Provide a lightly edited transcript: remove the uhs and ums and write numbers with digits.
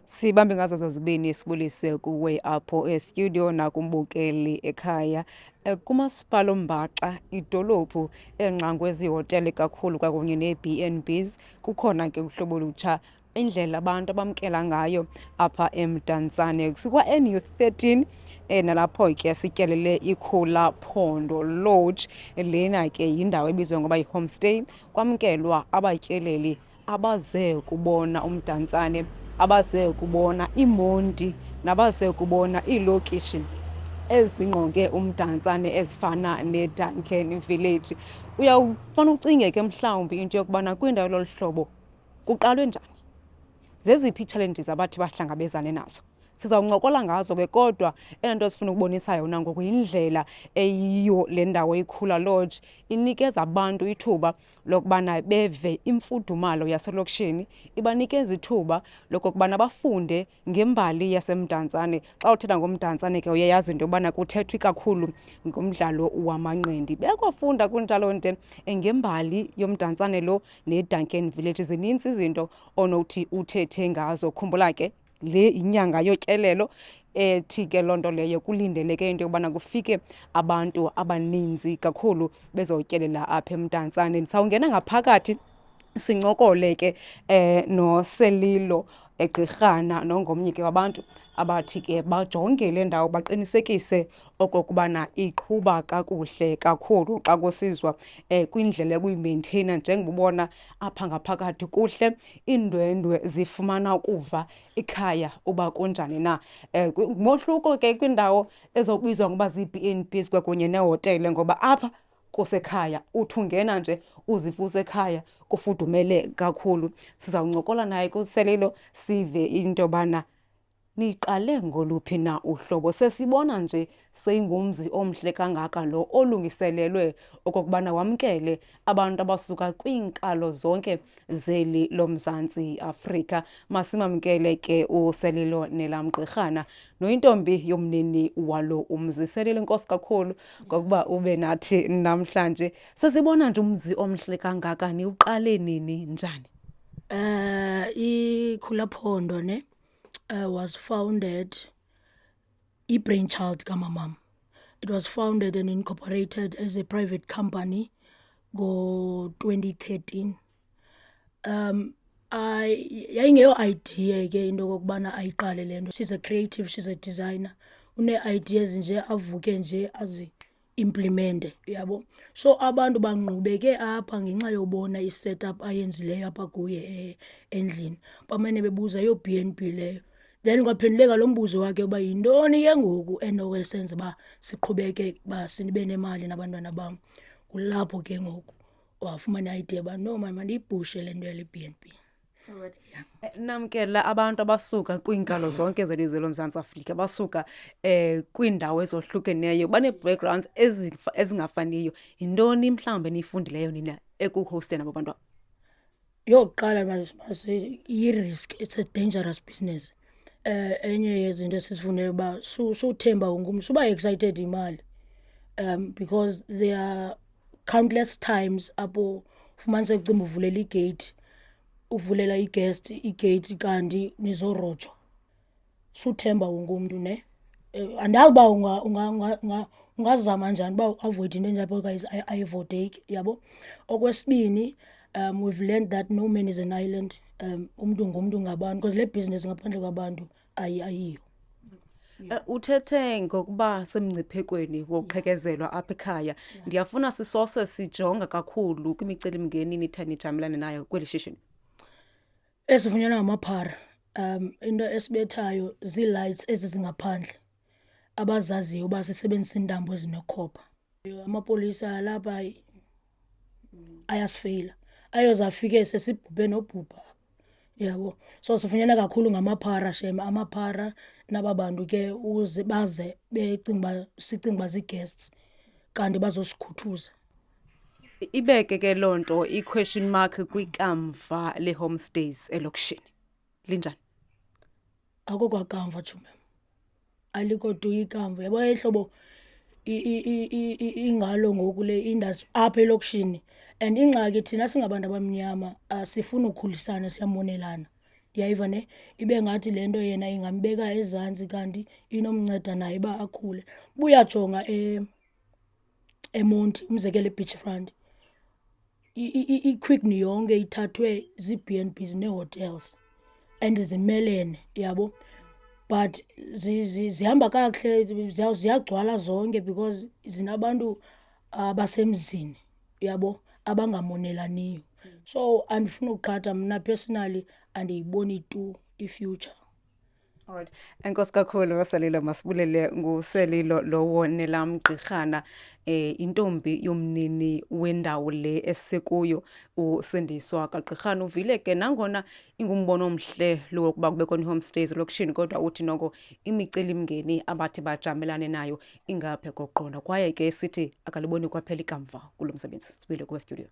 Sibambe ngazo zozibini sibulise kuwe apho estudio nakumbukeli ekhaya. Kumasipala oMbaxa idolophu engqangwe zihotele kakhulu kwakunye nee-B&Bs kukhona ke uhlobo olutsha indlela abantu abamkela ngayo apha eMdantsane sikwa-NU13 nalapho ke sityelele iKhula Phondo Lodge. Lena ke yindawo ebizwa ngoba yi-homestay kwamkelwa abatyeleli abaze kubona uMdantsane, abaze kubona iMondi nabaze kubona iilokishi ezingqonge uMdantsane ezifana neDuncan Village. Uyawufana ucinge ke mhlawumbi into yokubana kwindawo lolu hlobo kuqalwe njani, zeziphi ii-challenges abathi bahlangabezane nazo. Sizawuncokola ngazo ke, kodwa eyona nto sifuna ukubonisa yona ngoku yindlela eyiyo le ndawo iKhula Lodge inikeza abantu ithuba lokubana beve imfudumalo yaselokishini, ibanikeza ithuba lokokubana bafunde ngembali yaseMdantsane. Xa uthetha ngomdantsane ke uyayazi into yobana kuthethwa kakhulu ngomdlalo wamanqindi. Bekwafunda kunjalo nje ngembali yomdantsane lo neDuncan Village. Zinintsi izinto onothi uthethe ngazo. Khumbula ke le inyanga yotyelelo ethi ke loo nto leyo kulindeleke into yokubana kufike abantu abaninzi kakhulu bezotyelela apha eMdantsane. Ndisawungena ngaphakathi sincokole ke noSelilo Gqirhana nongomnye ke wabantu abathi ke bajonge le ndawo baqinisekise okokubana iqhuba kakuhle kakhulu xa kusizwa kwindlela ekuyimaintheyina. Njengoba ubona apha ngaphakathi kuhle, iindwendwe zifumana ukuva ikhaya uba kunjani na. Mohluko ke kwindawo ezokubizwa ngoba zii-B&Bs kwakunye neehotele, ngoba apha kusekhaya uthi ungena nje uzive usekhaya, kufudumele kakhulu. Sizawuncokola naye kuSelilo sive into yobana niqale ngoluphi na uhlobo. Sesibona nje seyingumzi omhle kangaka lo olungiselelwe okokubana wamkele abantu abasuka kwiinkalo zonke zeli loMzantsi Afrika. Masimamkele ke uSelilo Nelamgqirhana noyintombi yomnini walo umzi. Selilo, inkosi kakhulu ngokuba ube nathi namhlanje. Sesibona nje umzi omhle kangaka, niwuqale nini, njani? iKhula Phondo was founded, i-brainchild kamamam. It was founded and incorporated as a private company ngo-2013. Yayingeyo idea ke into kokubana ayiqale le nto. She's a creative, she's a designer. Une-ideas nje avuke nje azi-implemente, yabo. So abantu bangqubeke apha ngenxa yobona i-setup ayenzileyo apha kuye endlini. Bamane bebuza yo-B&B leyo. Then kwaphenduleka lo mbuzo wakhe uba yintoni ke ngoku enokwesenza uba siqhubeke uba sibe nemali nabantwana bam. Kulapho ke ngoku wafumana i-idea uba no man, mandiyibhushe le nto yale B&B. Namkela abantu abasuka kwiinkalo zonke zelizwe loMzantsi Afrika, basuka kwiindawo ezohlukeneyo, banee-backgrounds ezingafaniyo. Yintoni mhlawumbi niyifundileyo nina ekuhosteni abo bantwana? Yokuqala yi-risk, it's a dangerous business. Enye yezinto esizifundele uba suthemba wonke umntu, suba excited imali, because there are countless times apho ufumaniseka ucimba uvulela igate, uvulela i-guest igate kanti nizorojwa. Suthemba wonke umntu ne. Andazi uba ungazama njani uba uavoid into enjalo because ayivodeki, yabo. Okwesibini, we've learned that no man is an island. Umntu ngumntu ngabantu, because le business ngaphandle kwabantu ayiyo. Uthethe ngokuba semngciphekweni wokuqhekezelwa apha ekhaya. Ndiyafuna sisose sijonga kakhulu kwimicelimngeni nithe nijamelane nayo kweli shishini. Esifunyanwa ngamaphara, into esibethayo zii-lights ezi zingaphandle abazaziyo uba sisebenzisa iintambo ezinekhopha. Amapolisa alapha ayasifeyila, ayoze afike sesibhubhe nobhubha, yabo. So sifunyana kakhulu ngamaphara shem, amaphara naba bantu ke uze baze sicinga uba zii-guests kanti bazosikhuthuza. Ibeke ke loo nto i-question mark kwikamva le-homestays elokishini. Linjani? Akho kwakamva tshume, alikho tu ikamva. Yabo ihlobo ingalo ngoku le industry apha elokishini, and ingxaki thina singabantu abamnyama sifuna ukukhulisana, siyamonelana, ndiyayiva ne ibe ngathi le nto yena ingambeka ezantsi kanti inomnceda naye uba akhule. Buyajonga eMonti, umzekelo eBeachfront, iQuickly yonke ithathwe zii-B&Bs nee-hotels and zimelene, yabo. But zihamba kakuhle, ziyagcwala zonke because zinabantu abasemzini, yabo, abangamonelaniyo. So andifuna uqhatha mna personally andiyiboni tu i-future. Alright. Enkosi kakhulu Selilo, masibulele nguSelilo lowo nelam gqirhana, intombi yomnini wendawo le esikuyo uSindiswa kaGqirhana. Uvile ke nangona ingumbono omhle lo wokuba kubekho i-homestays elokishini, kodwa uthi noko imicelimngeni abathi bajamelane nayo ingaphe koqonda, kwaye ke sithi akaliboni kwaphela ikamva kulo msebenzi. Sibuyele kuwe studio.